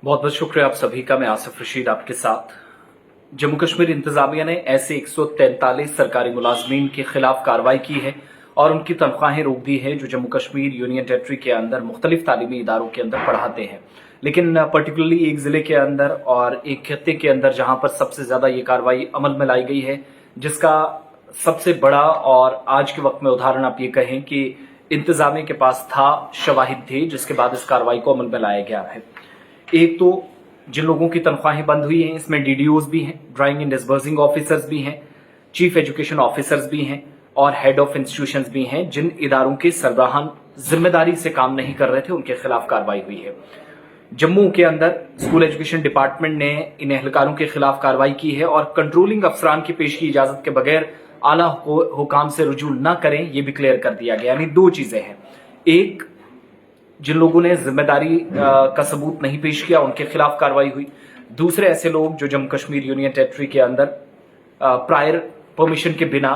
बहुत बहुत शुक्रिया आप सभी का। मैं आसिफ रशीद आपके साथ। जम्मू कश्मीर इंतजामिया ने ऐसे 143 सरकारी मुलाजमीन के खिलाफ कार्रवाई की है और उनकी तनख्वाहें रोक दी है जो जम्मू कश्मीर यूनियन टेरिटरी के अंदर मुख्तलिफ तालीमी इदारों के अंदर पढ़ाते हैं। लेकिन पर्टिकुलरली एक जिले के अंदर और एक खत्ते के अंदर जहां पर सबसे ज्यादा ये कार्रवाई अमल में लाई गई है, जिसका सबसे बड़ा और आज के वक्त में उदाहरण आप ये कहें कि इंतजामिया के पास था, शवाहिद थे, जिसके बाद इस कार्रवाई को अमल में लाया गया है। एक तो जिन लोगों की तनख्वाहें बंद हुई हैं, इसमें डीडीओज भी हैं, ड्राइंग एंड डिसबर्सिंग ऑफिसर्स भी हैं, चीफ एजुकेशन ऑफिसर्स भी हैं और हेड ऑफ इंस्टीट्यूशंस भी हैं। जिन इदारों के सरबराहान जिम्मेदारी से काम नहीं कर रहे थे, उनके खिलाफ कार्रवाई हुई है। जम्मू के अंदर स्कूल एजुकेशन डिपार्टमेंट ने इन एहलकारों के खिलाफ कार्रवाई की है और कंट्रोलिंग अफसरान की पेश की इजाजत के बगैर आला हुकाम से रुजू न करें, यह भी क्लियर कर दिया गया। यानी दो चीजें हैं, एक जिन लोगों ने जिम्मेदारी का सबूत नहीं पेश किया उनके खिलाफ कार्रवाई हुई। दूसरे ऐसे लोग जो जम्मू कश्मीर यूनियन टेरिटरी के अंदर प्रायर परमिशन के बिना,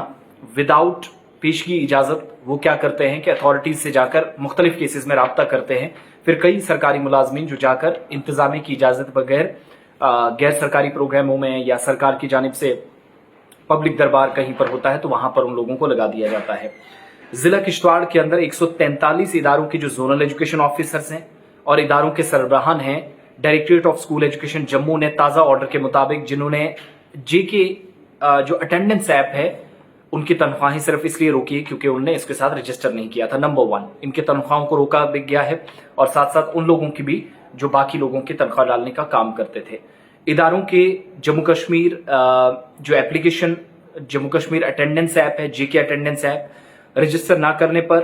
विदाउट पेश की इजाजत, वो क्या करते हैं कि अथॉरिटीज से जाकर मुख्तलिफ केसेस में राब्ता करते हैं। फिर कई सरकारी मुलाजमीन जो जाकर इंतजामिया की इजाजत बगैर गैर सरकारी प्रोग्रामों में या सरकार की जानिब से पब्लिक दरबार कहीं पर होता है तो वहां पर उन लोगों को लगा दिया जाता है। जिला किश्तवाड़ के अंदर 143 इदारों के जो जोनल एजुकेशन ऑफिसर्स हैं और इदारों के सरबराहान हैं, directorate of school education Jammu ने ताज़ा ऑर्डर के मुताबिक जिन्होंने जेके जो अटेंडेंस ऐप है उनकी तनख्वाहें सिर्फ इसलिए रोकी है क्योंकि उन्होंने इसके साथ रजिस्टर नहीं किया था। नंबर 1, इनके तनख्वाहों को रोका गया है और साथ साथ उन लोगों की भी जो बाकी लोगों की तनख्वाह डालने का काम करते थे। इदारों के जम्मू कश्मीर जो application Jammu Kashmir attendance app है, जेके अटेंडेंस ऐप, रजिस्टर ना करने पर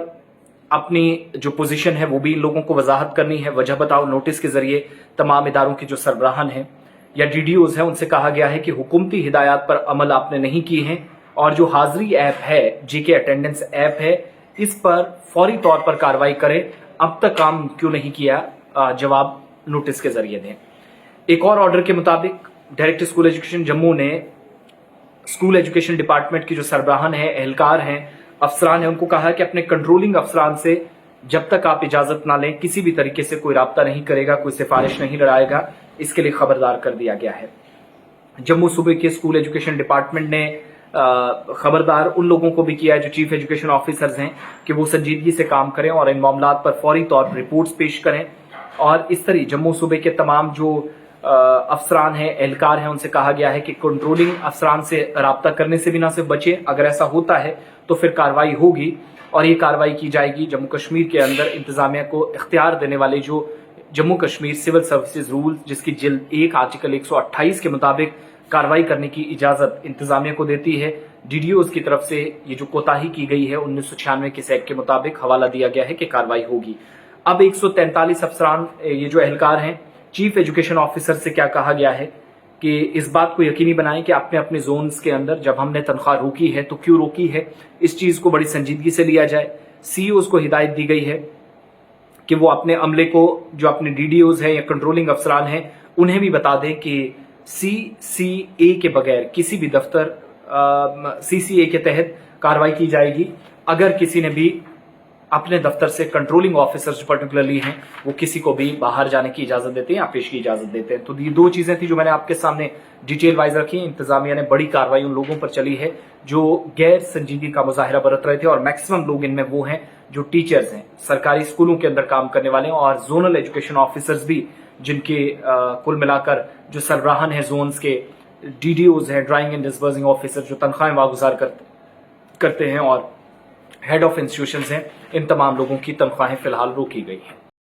अपनी जो पोजीशन है वो भी इन लोगों को वजाहत करनी है। वजह बताओ नोटिस के जरिए तमाम इदारों के जो सरबराहान हैं या डीडीओज हैं उनसे कहा गया है कि हुकूमती हिदायत पर अमल आपने नहीं की है और जो हाजिरी ऐप है, जेके अटेंडेंस ऐप है, इस पर फौरी तौर पर कार्रवाई करें। अब तक काम क्यों नहीं किया, जवाब नोटिस के जरिए दें। एक और ऑर्डर के मुताबिक डायरेक्टर स्कूल एजुकेशन जम्मू ने स्कूल एजुकेशन डिपार्टमेंट की जो सरबराहान है, एहलकार हैं, अफसरान है, उनको कहा कि अपने कंट्रोलिंग अफसरान से जब तक आप इजाजत ना लें किसी भी तरीके से कोई राब्ता नहीं करेगा, कोई सिफारिश नहीं लड़ाएगा, इसके लिए खबरदार कर दिया गया है। जम्मू सूबे के स्कूल एजुकेशन डिपार्टमेंट ने खबरदार उन लोगों को भी किया है जो चीफ एजुकेशन ऑफिसर्स हैं कि वो संजीदगी से काम करें और इन मामलात पर फौरी तौर पर रिपोर्ट्स पेश करें। और इस तरह जम्मू सूबे के तमाम जो अफसरान हैं, एहलकार हैं, उनसे कहा गया है कि कंट्रोलिंग अफसरान से राब्ता करने से भी ना सिर्फ बचे, अगर ऐसा होता है तो फिर कार्रवाई होगी और ये कार्रवाई की जाएगी जम्मू कश्मीर के अंदर इंतजामिया को इख्तियार देने वाले जो Jammu Kashmir civil services rule, जिसकी जिल्द 1 आर्टिकल 128 के मुताबिक कार्रवाई करने की इजाजत इंतजामिया को देती है। डीडीओज की तरफ से ये जो कोताही की गई है 1996 के एक्ट के मुताबिक हवाला दिया गया है कि कार्रवाई होगी। अब 143 अफसरान, ये जो एहलकार हैं, चीफ एजुकेशन ऑफिसर से क्या कहा गया है कि इस बात को यकीनी बनाएं कि अपने अपने जोन्स के अंदर जब हमने तनख्वाह रोकी है तो क्यों रोकी है, इस चीज को बड़ी संजीदगी से लिया जाए। सीईओज को हिदायत दी गई है कि वो अपने अमले को, जो अपने डीडीओज हैं या कंट्रोलिंग अफसरान हैं, उन्हें भी बता दें कि सीसीए के बगैर किसी भी दफ्तर सीसीए के तहत कार्रवाई की जाएगी अगर किसी ने भी अपने दफ्तर से कंट्रोलिंग ऑफिसर्स जो पर्टिकुलरली हैं वो किसी को भी बाहर जाने की इजाजत देते हैं या पेश की इजाजत देते हैं। तो ये दो चीजें थी जो मैंने आपके सामने डिटेल वाइज रखी। इंतजामिया ने बड़ी कार्रवाई उन लोगों पर चली है जो गैर संजीदगी का मुजाहिरा बरत रहे थे और मैक्सिमम लोग इनमें वो हैं जो टीचर्स हैं, सरकारी स्कूलों के अंदर काम करने वाले हैं और जोनल एजुकेशन ऑफिसर्स भी, जिनके कुल मिलाकर जो सरबराहान है जोन्स के, डीडीओज हैं, ड्राइंग एंड डिसबर्सिंग ऑफिसर जो तनख्वाहें वागुजार करते हैं और हेड ऑफ इंस्टीट्यूशंस हैं, इन तमाम लोगों की तनख्वाहें फिलहाल रोकी गई हैं।